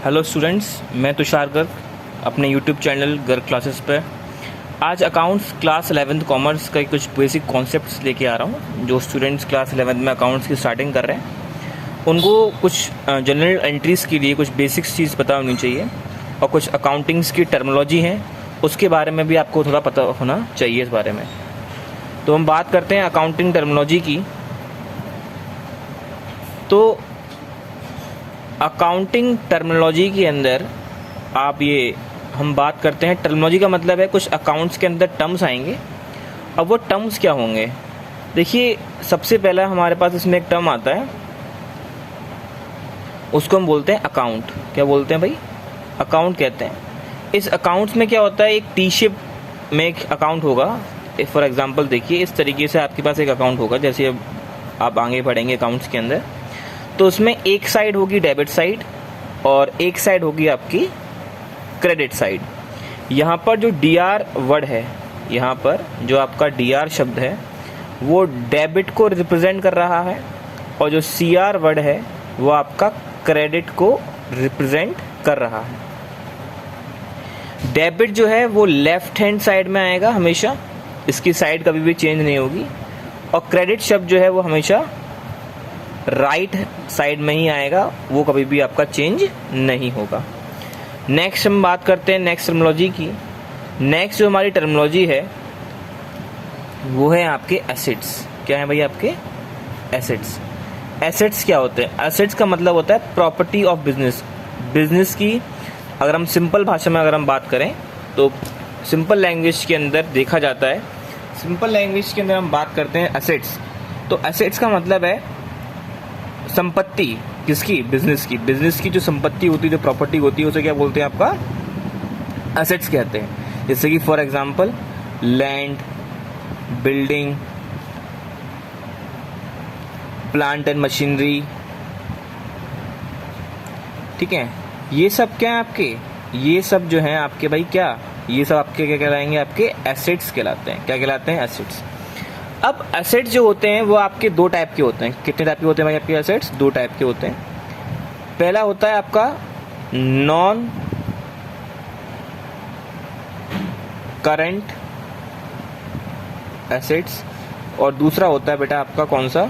Hello students, मैं तुषार गर्ग अपने YouTube channel Garg classes पर आज अकाउंट्स क्लास 11th कॉमर्स का कुछ बेसिक कॉन्सेप्ट्स लेके आ रहा हूँ। जो स्टूडेंट्स क्लास 11th में अकाउंट्स की स्टार्टिंग कर रहे हैं उनको कुछ जनरल एंट्रीज़ के लिए कुछ बेसिक्स चीज़ पता होनी चाहिए और कुछ अकाउंटिंग्स की टर्मिनोलॉजी है उसके बारे में भी आपको थोड़ा पता होना चाहिए इस बारे में। तो हम बात करते हैं अकाउंटिंग टर्मिनोलॉजी की। तो अकाउंटिंग टर्मिनोलॉजी के अंदर हम बात करते हैं, टर्मिनोलॉजी का मतलब है कुछ अकाउंट्स के अंदर टर्म्स आएंगे। अब वो टर्म्स क्या होंगे, देखिए सबसे पहला हमारे पास इसमें एक टर्म आता है, उसको हम बोलते हैं अकाउंट। क्या बोलते हैं भाई? अकाउंट कहते हैं। इस अकाउंट्स में क्या होता है, एक टी शेप में एक अकाउंट होगा। फॉर एग्जांपल देखिए, इस तरीके से आपके पास एक अकाउंट होगा। जैसे अब आप आगे बढ़ेंगे अकाउंट्स के अंदर, तो उसमें एक साइड होगी डेबिट साइड और एक साइड होगी आपकी क्रेडिट साइड। यहाँ पर जो डी आर वर्ड है, यहाँ पर जो आपका डी आर शब्द है वो डेबिट को रिप्रेजेंट कर रहा है और जो सी आर वर्ड है वो आपका क्रेडिट को रिप्रेजेंट कर रहा है। डेबिट जो है वो लेफ्ट हैंड साइड में आएगा हमेशा, इसकी साइड कभी भी चेंज नहीं होगी। और क्रेडिट शब्द जो है वो हमेशा राइट साइड में ही आएगा, वो कभी भी आपका चेंज नहीं होगा। नेक्स्ट हम बात करते हैं नेक्स्ट टर्मिनोलॉजी की। नेक्स्ट जो हमारी टर्मिनोलॉजी है वो है आपके एसेट्स। क्या है भाई? आपके एसेट्स। एसेट्स क्या होते हैं? एसेट्स का मतलब होता है प्रॉपर्टी ऑफ बिजनेस। बिजनेस की अगर हम सिंपल भाषा में अगर हम बात करें तो सिंपल लैंग्वेज के अंदर देखा जाता है, सिंपल लैंग्वेज के अंदर हम बात करते हैं एसेट्स। तो एसेट्स का मतलब है संपत्ति। किसकी? बिजनेस की। बिजनेस की जो संपत्ति होती है, जो प्रॉपर्टी होती है, उसे क्या बोलते हैं? आपका एसेट्स कहते हैं। जैसे कि for example land, building, plant and machinery. ठीक है, ये सब क्या है आपके? ये सब जो है आपके भाई क्या, ये सब आपके क्या कहलाएंगे? आपके एसेट्स कहलाते हैं। क्या कहलाते हैं? एसेट्स। अब एसेट्स जो होते हैं वो आपके दो टाइप के होते हैं। कितने टाइप के होते हैं भाई आपके एसेट्स? दो टाइप के होते हैं। पहला होता है आपका नॉन करंट एसेट्स और दूसरा होता है बेटा आपका कौन सा?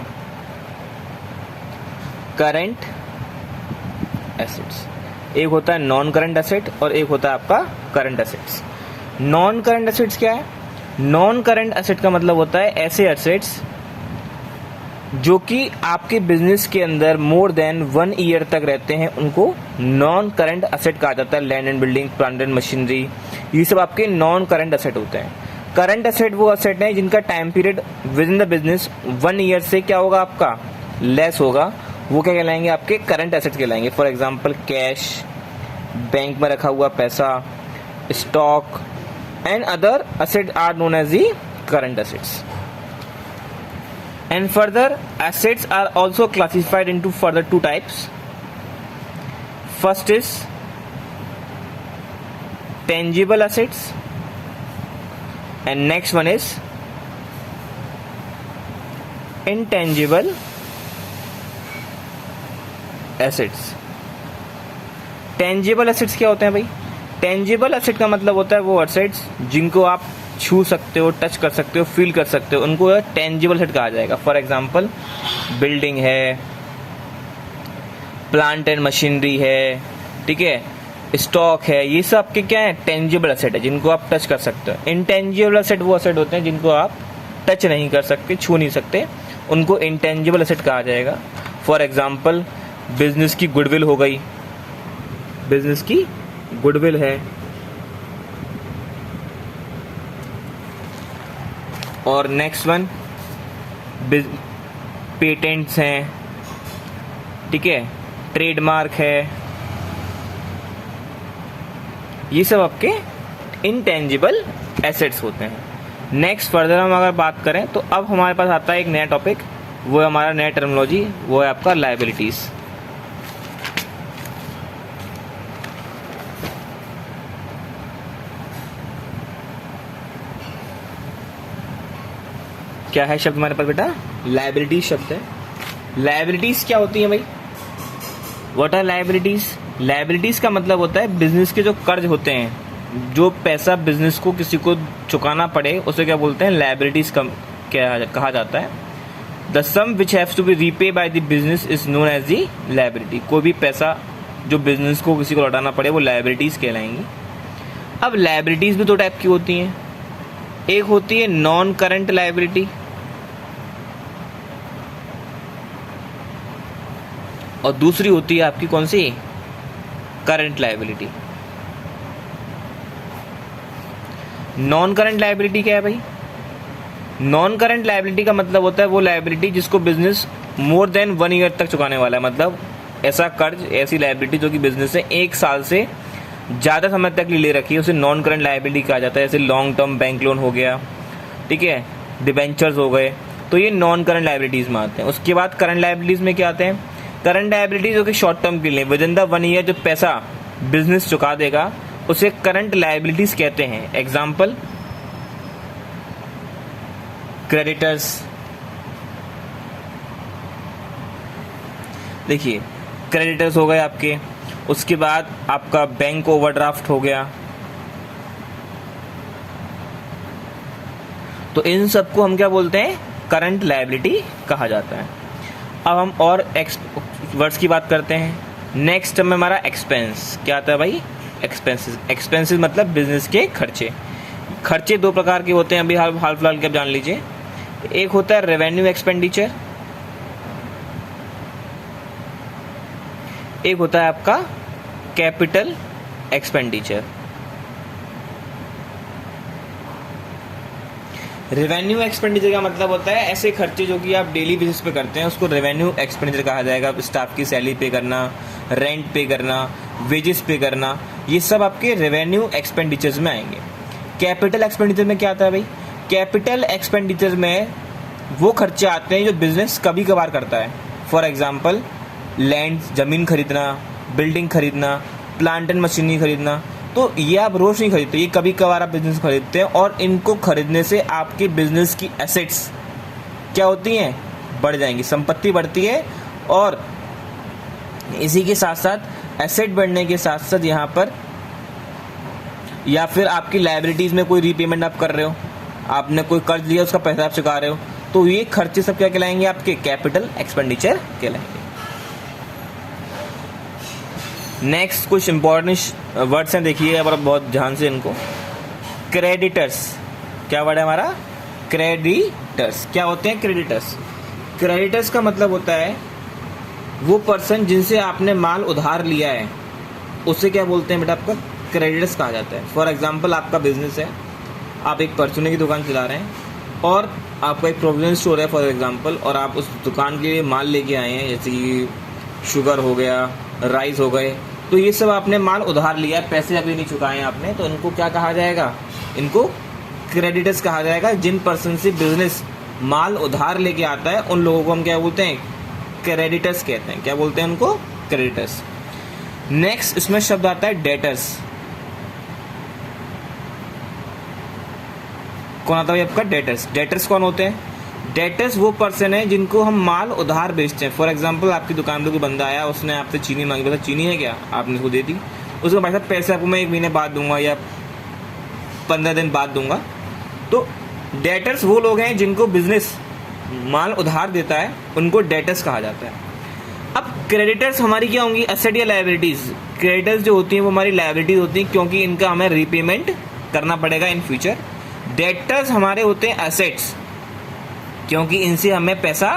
Current assets. एक होता है नॉन करंट एसेट और एक होता है आपका current assets. Non current assets क्या है? नॉन करंट एसेट का मतलब होता है ऐसे एसेट्स जो कि आपके बिजनेस के अंदर मोर देन 1 ईयर तक रहते हैं, उनको नॉन करंट एसेट कहा जाता है। Land and building, plant and machinery, ये सब आपके नॉन करंट एसेट होते हैं। करंट एसेट वो एसेट है जिनका time period with in the business 1 year से क्या होगा? आपका लेस होगा। वो क्या कहलाएंगे? आपके करंट एसेट कहलाएंगे। फॉर एग्जाम्पल कैश, बैंक में रखा हुआ पैसा, stock and other assets are known as the current assets. And further, assets are also classified into further two types. First is tangible assets and next one is intangible assets. tangible assets क्या होते हैं भाई? Tangible asset का मतलब होता है वो assets जिनको आप छू सकते हो, टच कर सकते हो, फील कर सकते हो, उनको टेंजिबल एसेट कहा जाएगा। फॉर एग्जांपल बिल्डिंग है, प्लांट एंड मशीनरी है, ठीक है, स्टॉक है, ये सब आपके क्या है? टेंजिबल एसेट है जिनको आप टच कर सकते हो। इंटेंजिबल एसेट वो एसेट होते हैं जिनको आप टच नहीं कर सकते, छू नहीं सकते, उनको इंटेंजिबल एसेट कहा जाएगा। फॉर एग्जाम्पल बिजनेस की गुडविल हो गई, बिजनेस की गुडविल है, और नेक्स्ट वन पेटेंट्स हैं, ठीक है, ट्रेडमार्क है, ये सब आपके इंटेंजिबल एसेट्स होते हैं। नेक्स्ट फर्दर हम अगर बात करें तो अब हमारे पास आता है एक नया टॉपिक, वो है हमारा नया टर्मिनोलॉजी, वो है आपका लायबिलिटीज। क्या है शब्द हमारे पास बेटा? लायबिलिटीज शब्द है। लायबिलिटीज क्या होती है भाई? What are liabilities? लायबिलिटीज़ का मतलब होता है बिजनेस के जो कर्ज होते हैं, जो पैसा बिजनेस को किसी को चुकाना पड़े उसे क्या बोलते हैं, लायबिलिटीज़ कहा जाता है। The sum which haves to be repay by the business is known as the liability. कोई भी पैसा जो बिजनेस को किसी को लौटाना पड़े वो लायबिलिटीज़ कहलाएंगी। अब लायबिलिटीज़ भी दो टाइप की होती हैं, एक होती है नॉन करंट लायबिलिटी और दूसरी होती है आपकी कौन सी, current liability. Non current liability क्या है भाई? नॉन करंट लायबिलिटी का मतलब होता है वो लायबिलिटी जिसको बिजनेस मोर देन 1 ईयर तक चुकाने वाला है। मतलब ऐसा कर्ज, ऐसी लायबिलिटी जो कि बिजनेस ने 1 साल से ज़्यादा समय तक ले रखी है, उसे नॉन करंट लायबिलिटी कहा जाता है। जैसे लॉन्ग टर्म बैंक लोन हो गया, ठीक है, डिबेंचर्स हो गए, तो ये नॉन करंट लायबिलिटीज़ में आते हैं। उसके बाद करंट लायबिलिटीज़ में क्या आते हैं, करंट लायबिलिटीज जो कि शॉर्ट टर्म के लिए विद इन द 1 ईयर जो पैसा बिजनेस चुका देगा उसे करंट लायबिलिटीज कहते हैं। एग्जाम्पल, क्रेडिटर्स, देखिए क्रेडिटर्स हो गए आपके, उसके बाद आपका बैंक ओवरड्राफ्ट हो गया, तो इन सबको हम क्या बोलते हैं, करंट लायबिलिटी कहा जाता है। अब हम और वर्ड्स की बात करते हैं। नेक्स्ट में हमारा एक्सपेंस क्या आता है भाई, एक्सपेंसेस। एक्सपेंसेस मतलब बिजनेस के खर्चे। खर्चे दो प्रकार के होते हैं, अभी हाल फिलहाल के आप जान लीजिए। एक होता है रेवेन्यू एक्सपेंडिचर, एक होता है आपका कैपिटल एक्सपेंडिचर। रेवेन्यू एक्सपेंडिचर का मतलब होता है ऐसे खर्चे जो कि आप डेली बेसिस पे करते हैं, उसको रेवेन्यू एक्सपेंडिचर कहा जाएगा। स्टाफ की सैलरी पे करना, रेंट पे करना, वेजेस पे करना, ये सब आपके रेवेन्यू एक्सपेंडिचर्स में आएंगे। कैपिटल एक्सपेंडिचर में क्या आता है भाई, कैपिटल एक्सपेंडिचर में वो खर्चे आते हैं जो बिजनेस कभी कभार करता है। फॉर एग्जाम्पल, लैंड, ज़मीन खरीदना, बिल्डिंग खरीदना, प्लांट एंड मशीनरी खरीदना, तो ये आप रोज नहीं खरीदते, ये कभी कभार आप बिजनेस खरीदते हैं। और इनको खरीदने से आपके बिजनेस की एसेट्स क्या होती हैं, बढ़ जाएंगी, संपत्ति बढ़ती है। और इसी के साथ साथ एसेट बढ़ने के साथ साथ यहाँ पर या फिर आपकी लायबिलिटीज में कोई रीपेमेंट आप कर रहे हो, आपने कोई कर्ज लिया उसका पैसा आप चुका रहे हो, तो ये खर्चे सब क्या कहलाएंगे, आपके कैपिटल एक्सपेंडिचर कहलाएंगे। नेक्स्ट कुछ इंपॉर्टेंट वर्ड्स हैं, देखिए बहुत ध्यान से इनको। क्रेडिटर्स, क्या वर्ड है हमारा, क्रेडिटर्स। क्या होते हैं क्रेडिटर्स? क्रेडिटर्स का मतलब होता है वो पर्सन जिनसे आपने माल उधार लिया है, उसे क्या बोलते हैं बेटा, आपका क्रेडिटर्स कहा जाता है। फॉर एग्जाम्पल, आपका बिजनेस है, आप एक परचूने की दुकान चला रहे हैं और आपका एक प्रोविजन स्टोर है फॉर एग्जाम्पल, और आप उस दुकान के लिए माल लेके आए हैं, जैसे कि शुगर हो गया, राइस हो गए, तो ये सब आपने माल उधार लिया है, पैसे अभी नहीं चुकाए हैं आपने, तो इनको क्या कहा जाएगा, इनको क्रेडिटर्स कहा जाएगा। जिन पर्सन से बिजनेस माल उधार लेके आता है उन लोगों को हम क्या बोलते हैं, क्रेडिटर्स कहते हैं। क्या बोलते हैं उनको, क्रेडिटर्स। नेक्स्ट इसमें शब्द आता है डेटर्स। कौन आता है आपका, डेटर्स। डेटर्स कौन होते हैं, डेटर्स वो पर्सन है जिनको हम माल उधार बेचते हैं। फॉर एग्जांपल, आपकी दुकान पे कोई बंदा आया, उसने आपसे चीनी मांगी, बोला चीनी है क्या, आपने उसको दे दी, उसको भाई साहब पैसे आपको मैं 1 महीने बाद दूंगा या 15 दिन बाद दूंगा। तो डेटर्स वो लोग हैं जिनको बिजनेस माल उधार देता है, उनको डेटर्स कहा जाता है। अब क्रेडिटर्स हमारी क्या होंगी, एसेट या लायबिलिटीज। क्रेडिटर्स जो होती हैं वो हमारी लायबिलिटीज होती हैं, क्योंकि इनका हमें रीपेमेंट करना पड़ेगा इन फ्यूचर। डेटर्स हमारे होते हैं एसेट्स, क्योंकि इनसे हमें पैसा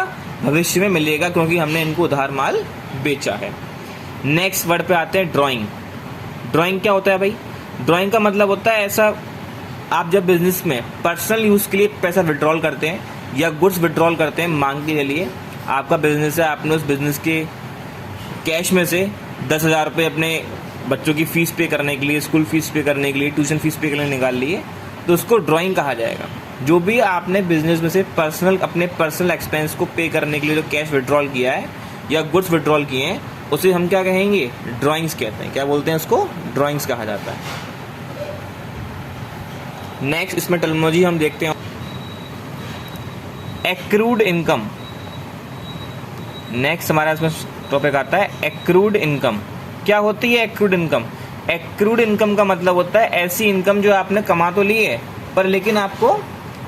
भविष्य में मिलेगा, क्योंकि हमने इनको उधार माल बेचा है। नेक्स्ट वर्ड पे आते हैं ड्राइंग। ड्राइंग क्या होता है भाई, ड्राइंग का मतलब होता है ऐसा, आप जब बिजनेस में पर्सनल यूज के लिए पैसा विड्रॉल करते हैं या गुड्स विड्रॉल करते हैं मांग के लिए, आपका बिजनेस है, आपने उस बिजनेस के कैश में से 10,000 रुपये अपने बच्चों की फीस पे करने के लिए, स्कूल फीस पे करने के लिए, ट्यूशन फीस पे करने निकाल लिए, तो उसको ड्राइंग कहा जाएगा। जो भी आपने बिजनेस में से अपने पर्सनल एक्सपेंस को पे करने के लिए जो कैश विड्रॉल किया है या गुड्स विड्रॉल किए हैं, उसे हम क्या कहेंगे, ड्राइंग्स कहते हैं। क्या बोलते हैं उसको, ड्राइंग्स कहा जाता है। नेक्स्ट इसमें टर्मिनोलॉजी हम देखते हैं, एक्रूड इनकम। नेक्स्ट हमारा इसमें टॉपिक आता है एक्रूड इनकम। क्या होती है एक्रूड इनकम? एक्रूड इनकम का मतलब होता है ऐसी इनकम जो आपने कमा तो ली है पर लेकिन आपको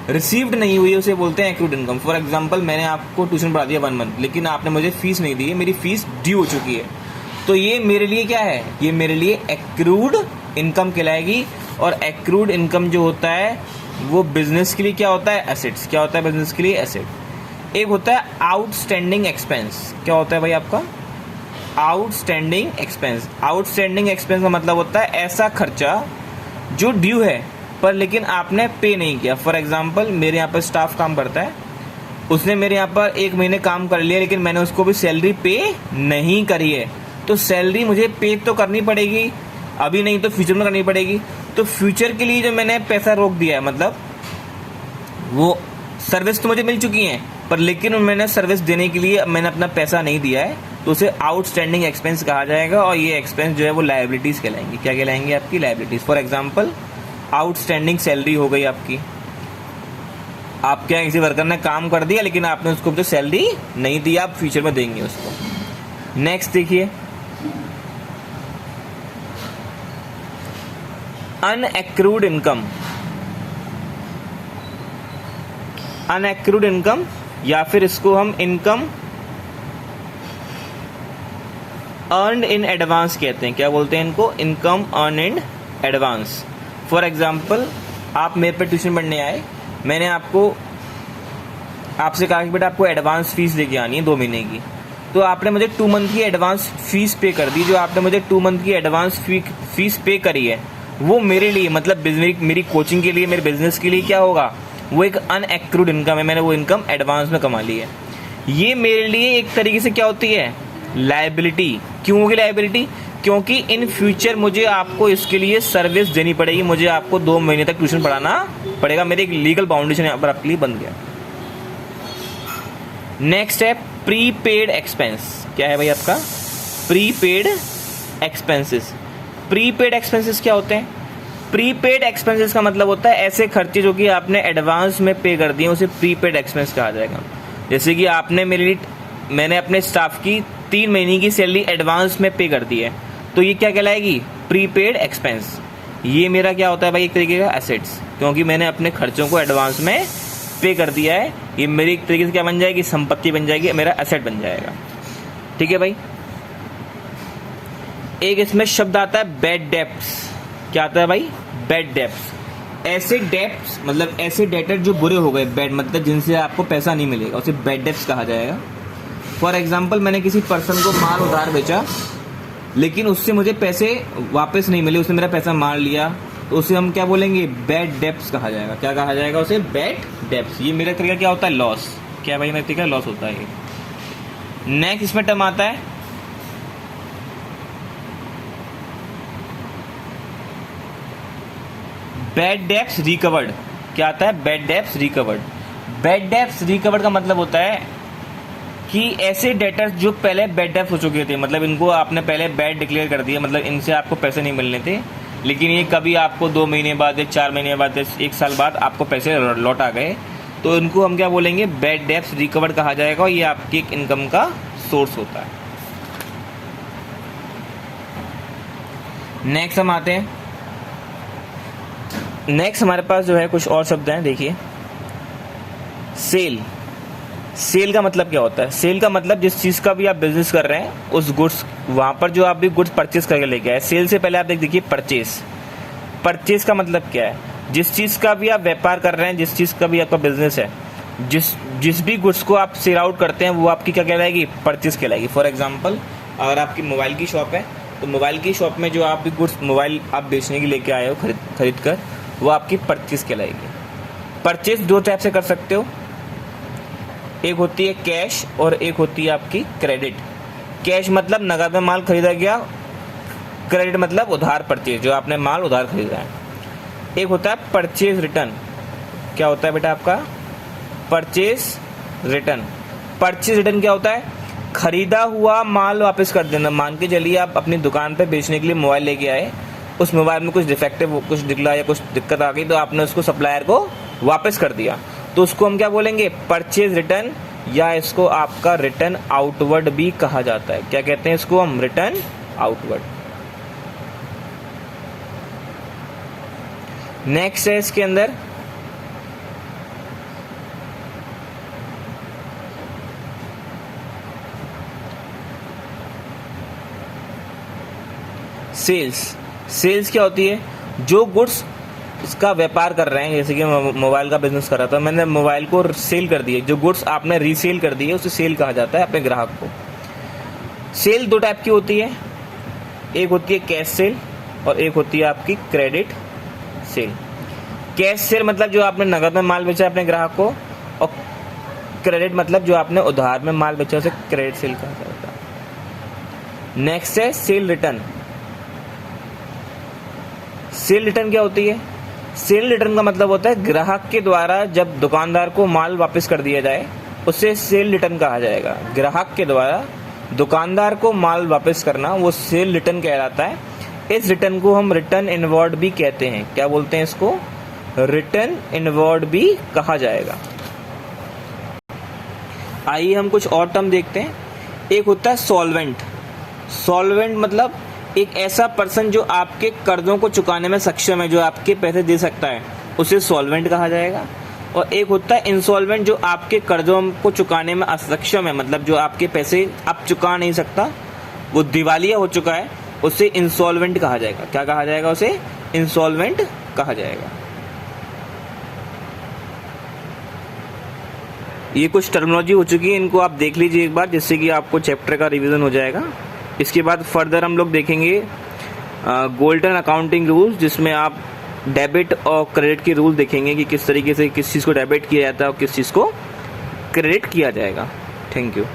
रिसीव्ड नहीं हुई है, उसे बोलते हैं एक्रूड इनकम। फॉर एग्जांपल मैंने आपको ट्यूशन पढ़ा दिया 1 मंथ, लेकिन आपने मुझे फीस नहीं दी है, मेरी फीस ड्यू हो चुकी है, तो ये मेरे लिए क्या है? ये मेरे लिए एक्रूड इनकम कहलाएगी। और एक्रूड इनकम जो होता है वो बिजनेस के लिए क्या होता है? एसेट्स। क्या होता है बिजनेस के लिए? एसेट। एक होता है आउटस्टैंडिंग एक्सपेंस। क्या होता है भाई आपका? Outstanding expense. आउटस्टैंडिंग एक्सपेंस का मतलब होता है ऐसा खर्चा जो ड्यू है पर लेकिन आपने पे नहीं किया। फॉर एग्जाम्पल मेरे यहाँ पर स्टाफ काम करता है, उसने मेरे यहाँ पर 1 महीने काम कर लिया लेकिन मैंने उसको भी सैलरी पे नहीं करी है, तो सैलरी मुझे पे तो करनी पड़ेगी, अभी नहीं तो फ्यूचर में करनी पड़ेगी। तो फ्यूचर के लिए जो मैंने पैसा रोक दिया है, मतलब वो सर्विस तो मुझे मिल चुकी है पर लेकिन मैंने सर्विस देने के लिए मैंने अपना पैसा नहीं दिया है, तो उसे आउटस्टैंडिंग एक्सपेंस कहा जाएगा। और ये एक्सपेंस जो है वो लायबिलिटीज कहलाएंगी। क्या कहलाएंगी? आपकी liabilities. For example outstanding salary हो गई आपकी, आप क्या किसी वर्कर ने काम कर दिया लेकिन आपने उसको जो सैलरी नहीं दी, आप फ्यूचर में देंगे उसको। नेक्स्ट देखिए, अनएक्रूड इनकम। अनएक्रूड इनकम या फिर इसको हम इनकम अर्नड इन एडवांस कहते हैं। क्या बोलते हैं इनको? Income earn in advance. For example आप मेरे पे ट्यूशन पढ़ने आए, मैंने आपसे कहा कि बेटा आपको एडवांस फीस लेके आनी है 2 महीने की, तो आपने मुझे 2 मंथ की एडवांस फीस पे कर दी। जो आपने मुझे 2 मंथ की एडवांस फीस पे करी है वो मेरे लिए, मतलब मेरी कोचिंग के लिए, मेरे बिजनेस के लिए क्या होगा? वो एक अनएक्रूड इनकम है, मैंने वो इनकम एडवांस में कमा ली है। ये मेरे लिए एक तरीके से क्या होती है? लायबिलिटी। क्यों होगी लायबिलिटी? क्योंकि इन फ्यूचर मुझे आपको इसके लिए सर्विस देनी पड़ेगी, मुझे आपको 2 महीने तक ट्यूशन पढ़ाना पड़ेगा, मेरी एक लीगल बाउंडेशन यहाँ पर आपके लिए बन गया। नेक्स्ट है प्रीपेड एक्सपेंस। क्या है भाई आपका? Prepaid expenses. प्रीपेड एक्सपेंसेस क्या होते हैं? प्रीपेड एक्सपेंसेस का मतलब होता है ऐसे खर्चे जो कि आपने एडवांस में पे कर दिए, उसे प्रीपेड एक्सपेंस कहा जाएगा। जैसे कि मैंने अपने स्टाफ की 3 महीने की सैलरी एडवांस में पे कर दी है, तो ये क्या कहलाएगी? Prepaid expense. ये मेरा क्या होता है भाई? एक तरीके का एसेट्स, क्योंकि मैंने अपने खर्चों को एडवांस में पे कर दिया है। ये मेरी एक तरीके से क्या बन जाएगी? संपत्ति बन जाएगी, मेरा एसेट बन जाएगा। ठीक है भाई। एक इसमें शब्द आता है बैड डेब्ट्स। क्या आता है भाई? Bad debts. ऐसे डेब्ट्स मतलब ऐसे डेटर जो बुरे हो गए, बैड मतलब जिनसे आपको पैसा नहीं मिलेगा, उसे बैड डेब्ट्स कहा जाएगा। फॉर एग्जाम्पल मैंने किसी पर्सन को माल उधार बेचा लेकिन उससे मुझे पैसे वापस नहीं मिले, उसने मेरा पैसा मार लिया, तो उसे हम क्या बोलेंगे? बैड डेब्ट्स कहा जाएगा। क्या कहा जाएगा उसे? Bad debts. ये मेरा तरीका क्या होता है? लॉस। क्या भाई मेरा तरीका? लॉस होता है ये। नेक्स्ट इसमें टर्म आता है बैड डेब्ट्स रिकवर्ड। क्या आता है? Bad debts recovered. Bad debts recovered का मतलब होता है कि ऐसे डेटर्स जो पहले बैड डेब्ट्स हो चुके थे, मतलब इनको आपने पहले बैड डिक्लेयर कर दिया, मतलब इनसे आपको पैसे नहीं मिलने थे, लेकिन ये कभी आपको 2 महीने बाद या 4 महीने बाद या 1 साल बाद आपको पैसे लौट आ गए, तो इनको हम क्या बोलेंगे? बैड डेब्ट्स रिकवर्ड कहा जाएगा। और ये आपकी एक इनकम का सोर्स होता है। नेक्स्ट हम आते हैं, नेक्स्ट हमारे पास जो है कुछ और शब्द हैं। देखिए, सेल। सेल का मतलब क्या होता है? सेल का मतलब जिस चीज़ का भी आप बिजनेस कर रहे हैं, उस गुड्स वहाँ पर जो आप भी गुड्स परचेज करके लेके आए। सेल से पहले आप देखिए परचेज। परचेज का मतलब क्या है? जिस चीज़ का भी आप व्यापार कर रहे हैं, जिस चीज़ का भी आपका बिजनेस है, जिस भी गुड्स को आप सेल आउट करते हैं वो आपकी क्या कहलाएगी? परचेज कहलाएगी। फॉर एग्जाम्पल अगर आपकी मोबाइल की शॉप है, तो मोबाइल की शॉप में जो आप भी गुड्स मोबाइल आप बेचने के लेके आए हो खरीद कर, वो आपकी परचेज कहलाएगी। परचेज 2 टाइप से कर सकते हो, एक होती है कैश और एक होती है आपकी क्रेडिट। कैश मतलब नगद में माल खरीदा गया, क्रेडिट मतलब उधार परचेज, जो आपने माल उधार खरीदा है। एक होता है परचेज रिटर्न। क्या होता है बेटा आपका? Purchase return. परचेज रिटर्न क्या होता है? खरीदा हुआ माल वापस कर देना। मान के चलिए आप अपनी दुकान पे बेचने के लिए मोबाइल लेके आए, उस मोबाइल में कुछ डिफेक्टिव कुछ निकला या कुछ दिक्कत आ गई, तो आपने उसको सप्लायर को वापस कर दिया, तो उसको हम क्या बोलेंगे? परचेज रिटर्न, या इसको आपका रिटर्न आउटवर्ड भी कहा जाता है। क्या कहते हैं इसको हम? Return outward. नेक्स्ट है इसके अंदर सेल्स। सेल्स क्या होती है? जो गुड्स इसका व्यापार कर रहे हैं, जैसे कि मोबाइल का बिजनेस कर रहा था, मैंने मोबाइल को सेल कर दिए, जो गुड्स आपने रीसेल कर दिए उसे सेल कहा जाता है अपने ग्राहक को। सेल दो टाइप की होती है, एक होती है कैश सेल और एक होती है आपकी क्रेडिट सेल। कैश सेल मतलब जो आपने नगद में माल बेचा अपने ग्राहक को, और क्रेडिट मतलब जो आपने उधार में माल बेचा उसे क्रेडिट सेल कहा जाता है। नेक्स्ट है सेल रिटर्न। सेल रिटर्न क्या होती है? सेल रिटर्न का मतलब होता है ग्राहक के द्वारा जब दुकानदार को माल वापस कर दिया जाए उसे सेल रिटर्न कहा जाएगा। ग्राहक के द्वारा दुकानदार को माल वापस करना वो सेल रिटर्न कहलाता है। इस रिटर्न को हम रिटर्न इनवॉर्ड भी कहते हैं। क्या बोलते हैं इसको? रिटर्न इनवॉर्ड भी कहा जाएगा। आइए हम कुछ और टर्म देखते हैं। एक होता है सॉल्वेंट। सॉल्वेंट मतलब एक ऐसा पर्सन जो आपके कर्जों को चुकाने में सक्षम है, जो आपके पैसे दे सकता है, उसे सॉल्वेंट कहा जाएगा। और एक होता है इंसॉल्वेंट, जो आपके कर्जों को चुकाने में असक्षम है, मतलब जो आपके पैसे आप चुका नहीं सकता, वो दिवालिया हो चुका है, उसे इंसॉल्वेंट कहा जाएगा। क्या कहा जाएगा? उसे इंसॉल्वेंट कहा जाएगा। ये कुछ टर्मिनोलॉजी हो चुकी है, इनको आप देख लीजिए एक बार, जिससे कि आपको चैप्टर का रिवीजन हो जाएगा। इसके बाद फर्दर हम लोग देखेंगे गोल्डन अकाउंटिंग रूल्स, जिसमें आप डेबिट और क्रेडिट के रूल देखेंगे कि किस तरीके से किस चीज़ को डेबिट किया जाता है और किस चीज़ को क्रेडिट किया जाएगा। Thank you.